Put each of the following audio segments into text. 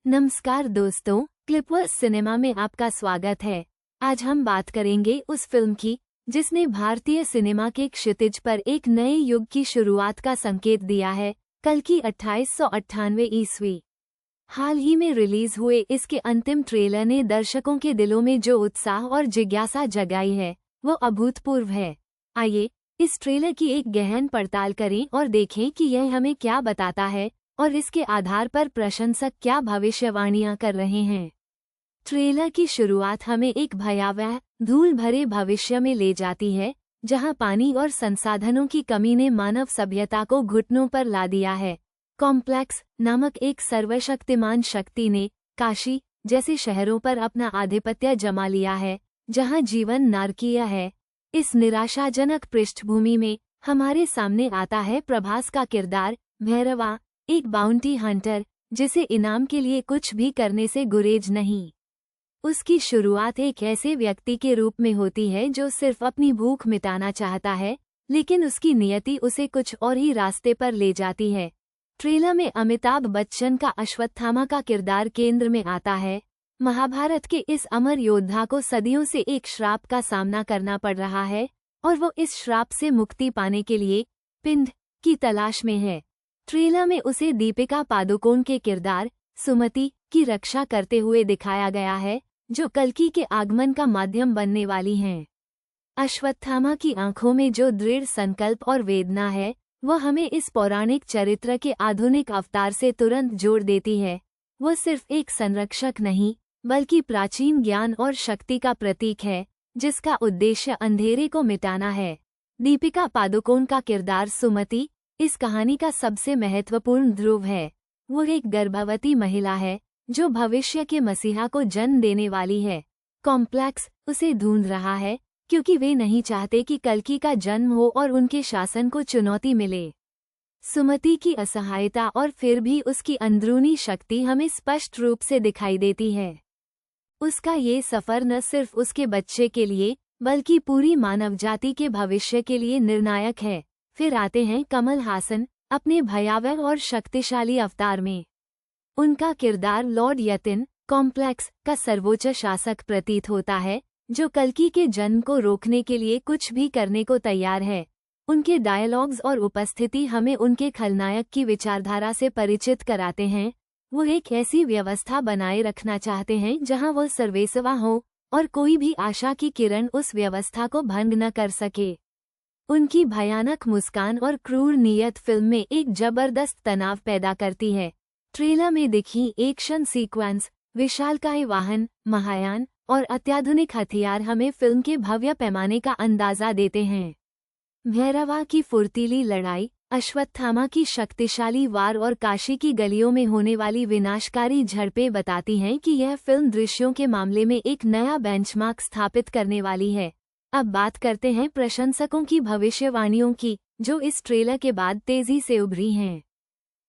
नमस्कार दोस्तों, क्लिपवर्स सिनेमा में आपका स्वागत है। आज हम बात करेंगे उस फिल्म की जिसने भारतीय सिनेमा के क्षितिज पर एक नए युग की शुरुआत का संकेत दिया है। कल्कि 2898 ईस्वी। हाल ही में रिलीज हुए इसके अंतिम ट्रेलर ने दर्शकों के दिलों में जो उत्साह और जिज्ञासा जगाई है वो अभूतपूर्व है। आइए इस ट्रेलर की एक गहन पड़ताल करें और देखें कि यह हमें क्या बताता है और इसके आधार पर प्रशंसक क्या भविष्यवाणियां कर रहे हैं। ट्रेलर की शुरुआत हमें एक भयावह, धूल भरे भविष्य में ले जाती है, जहां पानी और संसाधनों की कमी ने मानव सभ्यता को घुटनों पर ला दिया है। कॉम्प्लेक्स नामक एक सर्वशक्तिमान शक्ति ने काशी जैसे शहरों पर अपना आधिपत्य जमा लिया है, जहां जीवन नारकीय है। इस निराशाजनक पृष्ठभूमि में हमारे सामने आता है प्रभास का किरदार भैरवा, एक बाउंटी हंटर जिसे इनाम के लिए कुछ भी करने से गुरेज नहीं। उसकी शुरुआत एक ऐसे व्यक्ति के रूप में होती है जो सिर्फ अपनी भूख मिटाना चाहता है, लेकिन उसकी नियति उसे कुछ और ही रास्ते पर ले जाती है। ट्रेलर में अमिताभ बच्चन का अश्वत्थामा का किरदार केंद्र में आता है। महाभारत के इस अमर योद्धा को सदियों से एक श्राप का सामना करना पड़ रहा है और वो इस श्राप से मुक्ति पाने के लिए पिंड की तलाश में है। ट्रेलर में उसे दीपिका पादुकोण के किरदार सुमति की रक्षा करते हुए दिखाया गया है, जो कल्कि के आगमन का माध्यम बनने वाली हैं। अश्वत्थामा की आंखों में जो दृढ़ संकल्प और वेदना है वह हमें इस पौराणिक चरित्र के आधुनिक अवतार से तुरंत जोड़ देती है। वह सिर्फ एक संरक्षक नहीं बल्कि प्राचीन ज्ञान और शक्ति का प्रतीक है, जिसका उद्देश्य अंधेरे को मिटाना है। दीपिका पादुकोण का किरदार सुमति इस कहानी का सबसे महत्वपूर्ण ध्रुव है। वो एक गर्भवती महिला है जो भविष्य के मसीहा को जन्म देने वाली है। कॉम्प्लेक्स उसे ढूंढ रहा है क्योंकि वे नहीं चाहते कि कल्कि का जन्म हो और उनके शासन को चुनौती मिले। सुमति की असहायता और फिर भी उसकी अंदरूनी शक्ति हमें स्पष्ट रूप से दिखाई देती है। उसका ये सफर न सिर्फ उसके बच्चे के लिए बल्कि पूरी मानव जाति के भविष्य के लिए निर्णायक है। फिर आते हैं कमल हासन अपने भयावह और शक्तिशाली अवतार में। उनका किरदार लॉर्ड यतिन कॉम्प्लेक्स का सर्वोच्च शासक प्रतीत होता है, जो कल्कि के जन्म को रोकने के लिए कुछ भी करने को तैयार है। उनके डायलॉग्स और उपस्थिति हमें उनके खलनायक की विचारधारा से परिचित कराते हैं। वो एक ऐसी व्यवस्था बनाए रखना चाहते हैं जहां वो सर्वेसवा हो और कोई भी आशा की किरण उस व्यवस्था को भंग न कर सके। उनकी भयानक मुस्कान और क्रूर नीयत फिल्म में एक जबरदस्त तनाव पैदा करती है। ट्रेलर में दिखी एक्शन सीक्वेंस, विशालकाय वाहन, महायान और अत्याधुनिक हथियार हमें फिल्म के भव्य पैमाने का अंदाजा देते हैं। भैरवा की फुर्तीली लड़ाई, अश्वत्थामा की शक्तिशाली वार और काशी की गलियों में होने वाली विनाशकारी झड़पें बताती हैं कि यह फिल्म दृश्यों के मामले में एक नया बेंचमार्क स्थापित करने वाली है। अब बात करते हैं प्रशंसकों की भविष्यवाणियों की, जो इस ट्रेलर के बाद तेजी से उभरी हैं।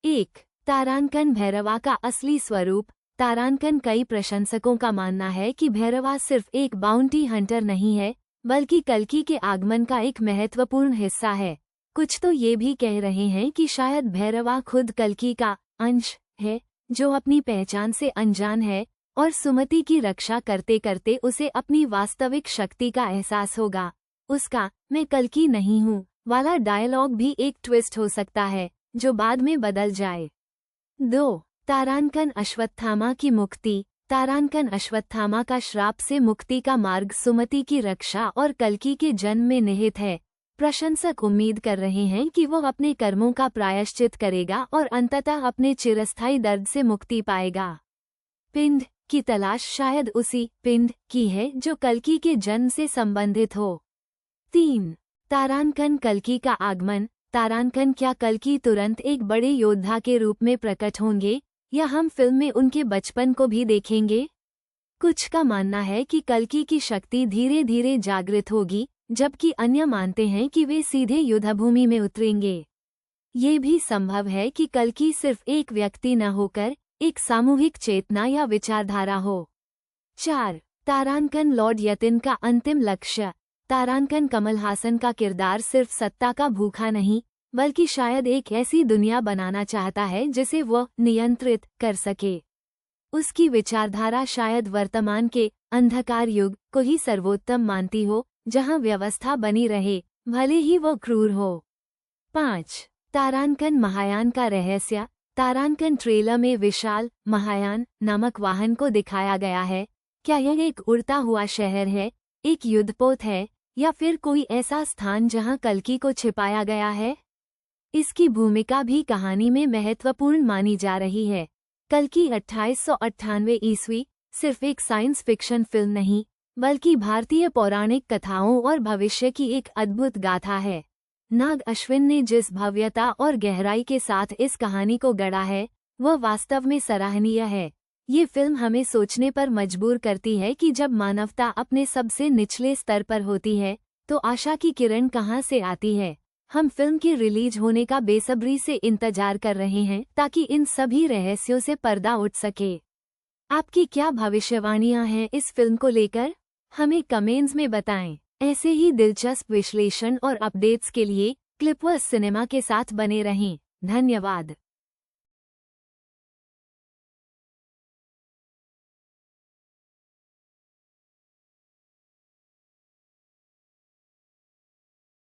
1. तारांकन भैरवा का असली स्वरूप। तारांकन कई प्रशंसकों का मानना है कि भैरवा सिर्फ एक बाउंटी हंटर नहीं है बल्कि कल्कि के आगमन का एक महत्वपूर्ण हिस्सा है। कुछ तो ये भी कह रहे हैं कि शायद भैरवा खुद कल्कि का अंश है, जो अपनी पहचान से अनजान है और सुमति की रक्षा करते करते उसे अपनी वास्तविक शक्ति का एहसास होगा। उसका "मैं कल्कि नहीं हूँ" वाला डायलॉग भी एक ट्विस्ट हो सकता है, जो बाद में बदल जाए। 2. तारांकन अश्वत्थामा की मुक्ति। तारांकन अश्वत्थामा का श्राप से मुक्ति का मार्ग सुमति की रक्षा और कल्कि के जन्म में निहित है। प्रशंसक उम्मीद कर रहे हैं कि वो अपने कर्मों का प्रायश्चित करेगा और अंततः अपने चिरस्थायी दर्द से मुक्ति पाएगा। पिंड की तलाश शायद उसी पिंड की है जो कल्कि के जन्म से संबंधित हो। 3. तारांकन कल्कि का आगमन। तारांकन क्या कल्कि तुरंत एक बड़े योद्धा के रूप में प्रकट होंगे या हम फिल्म में उनके बचपन को भी देखेंगे? कुछ का मानना है कि कल्कि की शक्ति धीरे धीरे जागृत होगी, जबकि अन्य मानते हैं कि वे सीधे युद्धभूमि में उतरेंगे। ये भी संभव है कि कल्कि सिर्फ एक व्यक्ति न होकर एक सामूहिक चेतना या विचारधारा हो। 4. तारांकन लॉर्ड यतिन का अंतिम लक्ष्य। तारांकन कमल हासन का किरदार सिर्फ सत्ता का भूखा नहीं बल्कि शायद एक ऐसी दुनिया बनाना चाहता है जिसे वह नियंत्रित कर सके। उसकी विचारधारा शायद वर्तमान के अंधकार युग को ही सर्वोत्तम मानती हो, जहां व्यवस्था बनी रहे, भले ही वो क्रूर हो। 5. तारांकन महायान का रहस्य। तारांकन ट्रेलर में विशाल महायान नामक वाहन को दिखाया गया है। क्या यह एक उड़ता हुआ शहर है, एक युद्धपोत है, या फिर कोई ऐसा स्थान जहां कल्कि को छिपाया गया है? इसकी भूमिका भी कहानी में महत्वपूर्ण मानी जा रही है। कल्कि 2898 ईस्वी सिर्फ एक साइंस फिक्शन फिल्म नहीं, बल्कि भारतीय पौराणिक कथाओं और भविष्य की एक अद्भुत गाथा है। नाग अश्विन ने जिस भव्यता और गहराई के साथ इस कहानी को गढ़ा है, वह वास्तव में सराहनीय है। ये फिल्म हमें सोचने पर मजबूर करती है कि जब मानवता अपने सबसे निचले स्तर पर होती है, तो आशा की किरण कहाँ से आती है। हम फिल्म के रिलीज होने का बेसब्री से इंतजार कर रहे हैं ताकि इन सभी रहस्यों से पर्दा उठ सके। आपकी क्या भविष्यवाणियां हैं इस फिल्म को लेकर? हमें कमेंट्स में बताएं। ऐसे ही दिलचस्प विश्लेषण और अपडेट्स के लिए क्लिपवर्स सिनेमा के साथ बने रहें। धन्यवाद।